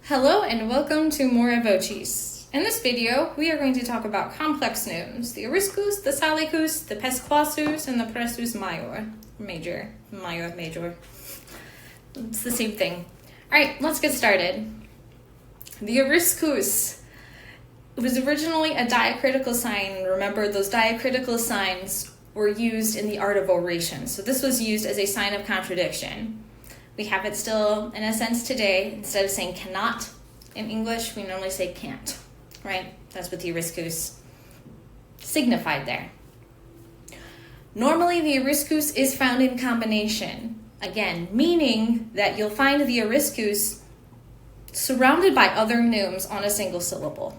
Hello and welcome to More Voces. In this video, we are going to talk about complex neumes, the ariscus, the salicus, the pesquasus, and the pressus major. It's the same thing. All right, let's get started. The ariscus was originally a diacritical sign. Remember, those diacritical signs were used in the art of oration. So this was used as a sign of contradiction. We have it still, in a sense, today. Instead of saying cannot in English, we normally say can't, right? That's what the ariscus signified there. Normally, the ariscus is found in combination. Again, meaning that you'll find the ariscus surrounded by other neumes on a single syllable.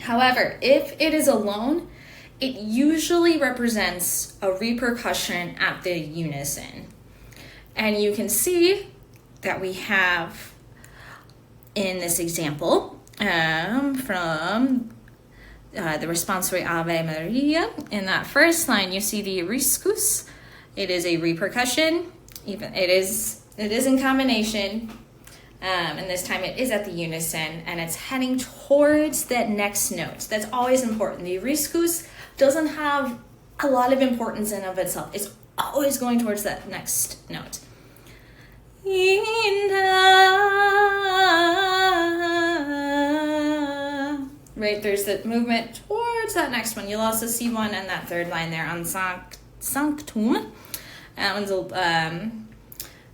However, if it is alone, it usually represents a repercussion at the unison. And you can see that we have in this example from the responsory Ave Maria. In that first line, you see the ariscus. It is a repercussion. Even it is in combination, and this time it is at the unison, and it's heading towards that next note. That's always important. The ariscus doesn't have a lot of importance in of itself. It's always going towards that next note. Right, there's the movement towards that next one. You'll also see one in that third line there on sanctum. They're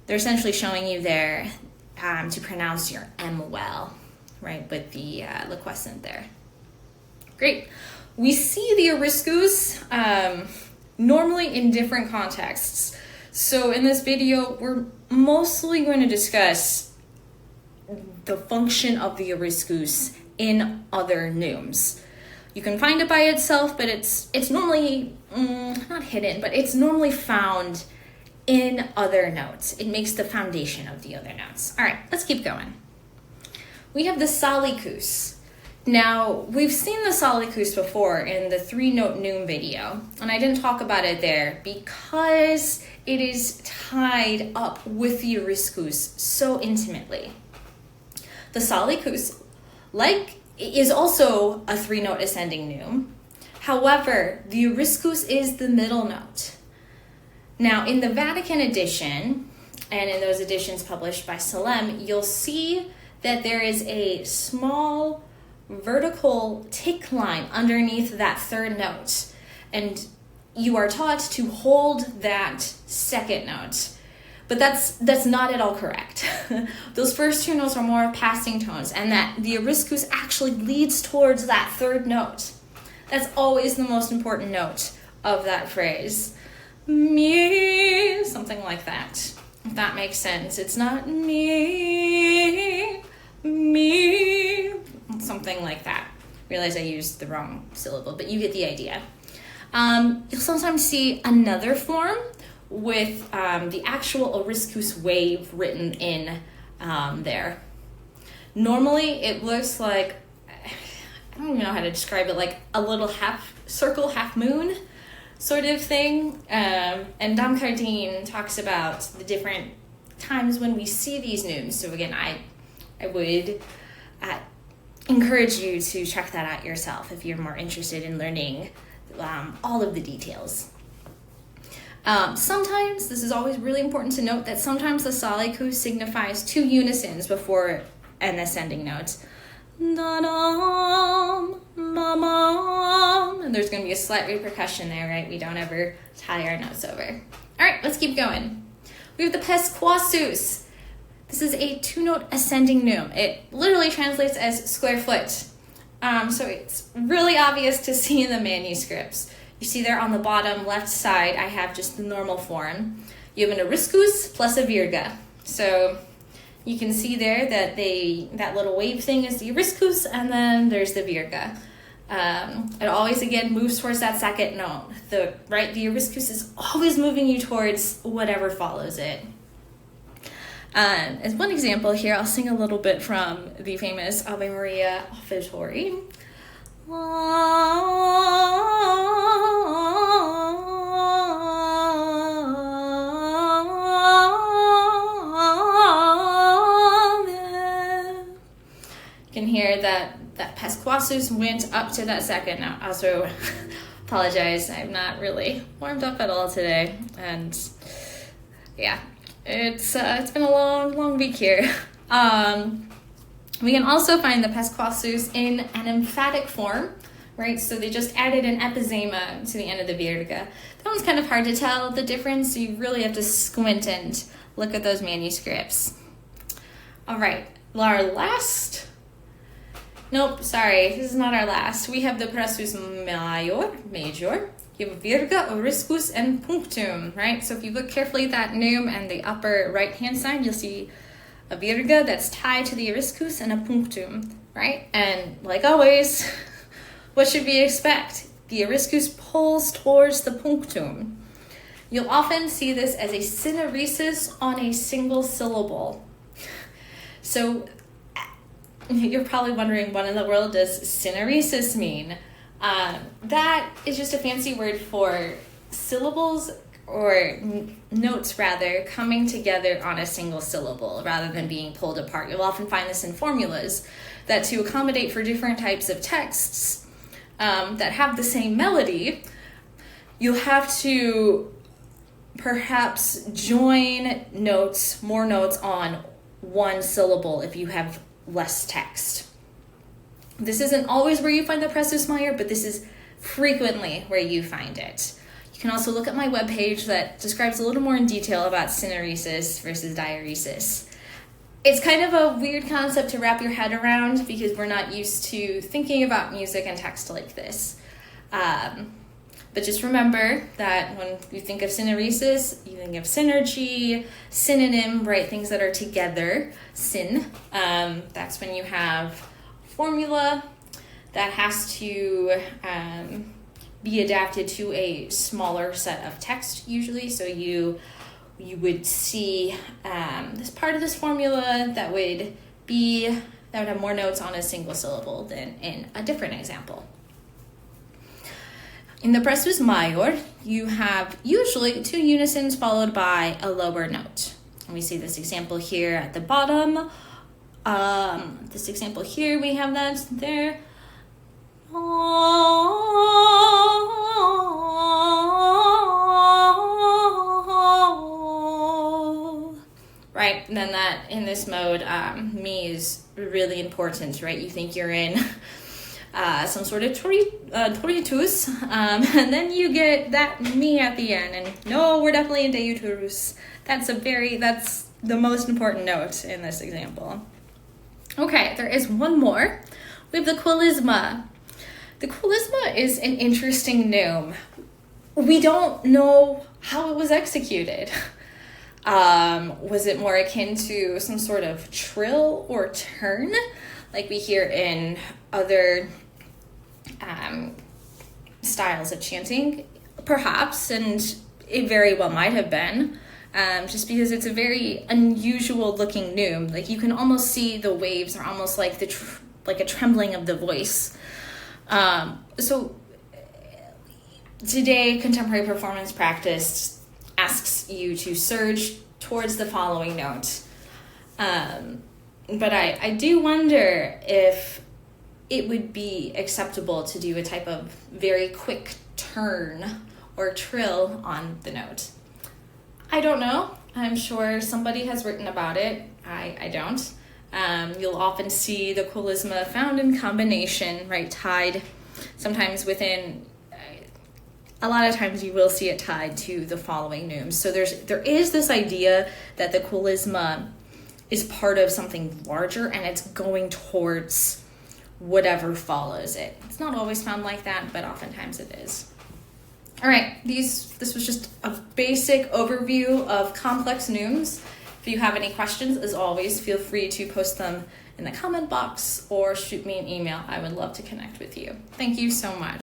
essentially showing you there to pronounce your M well, right, with the liquescent there. Great. We see the ariscus normally in different contexts. So in this video, we're mostly going to discuss the function of the ariscus in other neumes. You can find it by itself, but it's normally not hidden, but it's normally found in other notes. It makes the foundation of the other notes. All right, let's keep going. We have the salicus. Now, we've seen the salicus before in the 3-note neume video, and I didn't talk about it there because it is tied up with the ariscus so intimately. The salicus, is also a 3-note ascending neume. However, the ariscus is the middle note. Now, in the Vatican edition, and in those editions published by Salem, you'll see that there is a small vertical tick line underneath that third note, and you are taught to hold that second note, but that's not at all correct. Those first two notes are more passing tones, and that the ariscus actually leads towards that third note. That's always the most important note of that phrase. Me, something like that, if that makes sense. It's not me, something like that. Realize I used the wrong syllable, but you get the idea. You'll sometimes see another form with the actual ariscus wave written in there. Normally it looks like, I don't even know how to describe it, like a little half circle, half moon sort of thing. And Dom Cardin talks about the different times when we see these neumes. So again, I would encourage you to check that out yourself if you're more interested in learning all of the details. Sometimes, this is always really important to note, that sometimes the salicus signifies two unisons before an ascending note. Da-dum, ba-bum. And there's going to be a slight repercussion there, right? We don't ever tie our notes over. All right, let's keep going. We have the pesquasus. This is a 2-note ascending neume. It literally translates as square foot. So it's really obvious to see in the manuscripts. You see there on the bottom left side, I have just the normal form. You have an ariscus plus a virga. So you can see there that that little wave thing is the ariscus, and then there's the virga. It always, again, moves towards that second note. The ariscus is always moving you towards whatever follows it. As one example here, I'll sing a little bit from the famous Ave Maria offertory. here that Pasquasus went up to that second. Now, also apologize, I'm not really warmed up at all today, and yeah, it's been a long week here. We can also find the Pasquasus in an emphatic form, right? So they just added an epizema to the end of the virga. That one's kind of hard to tell the difference, so you really have to squint and look at those manuscripts. All right, our last, nope, sorry, this is not our last. We have the Pressus Major. You have virga, oriscus, and punctum, right? So if you look carefully at that neume and the upper right-hand side, you'll see a virga that's tied to the oriscus and a punctum, right? And like always, what should we expect? The oriscus pulls towards the punctum. You'll often see this as a syneresis on a single syllable. So you're probably wondering, what in the world does syneresis mean? That is just a fancy word for syllables or notes rather coming together on a single syllable rather than being pulled apart. You'll often find this in formulas that to accommodate for different types of texts that have the same melody, you'll have to perhaps join notes, more notes on one syllable if you have less text. This isn't always where you find the Pressus Major, but this is frequently where you find it. You can also look at my webpage that describes a little more in detail about syneresis versus diaeresis. It's kind of a weird concept to wrap your head around because we're not used to thinking about music and text like this. But just remember that when you think of syneresis, you think of synergy, synonym, right? Things that are together, syn. That's when you have formula that has to be adapted to a smaller set of text usually. So you would see this part of this formula that would have more notes on a single syllable than in a different example. In the Pressus Major, you have usually two unisons followed by a lower note. And we see this example here at the bottom. This example here, we have that there. Right, and then that in this mode, mi is really important, right? You think you're in some sort of toritus, and then you get that mi at the end, and no, we're definitely in deuterus. That's the most important note in this example. Okay, there is one more. We have the qualisma. The qualisma is an interesting neume. We don't know how it was executed. Was it more akin to some sort of trill or turn, like we hear in other styles of chanting? Perhaps, and it very well might have been, just because it's a very unusual looking neume. Like you can almost see the waves are almost like like a trembling of the voice. So today, contemporary performance practice asks you to surge towards the following note. But I do wonder if it would be acceptable to do a type of very quick turn or trill on the note. I don't know. I'm sure somebody has written about it. I don't. You'll often see the qualisma found in combination, right, tied sometimes within, a lot of times you will see it tied to the following neumes. So there is this idea that the qualisma is part of something larger and it's going towards whatever follows it. It's not always found like that, but oftentimes it is. All right, this was just a basic overview of complex neumes. If you have any questions, as always, feel free to post them in the comment box or shoot me an email. I would love to connect with you. Thank you so much.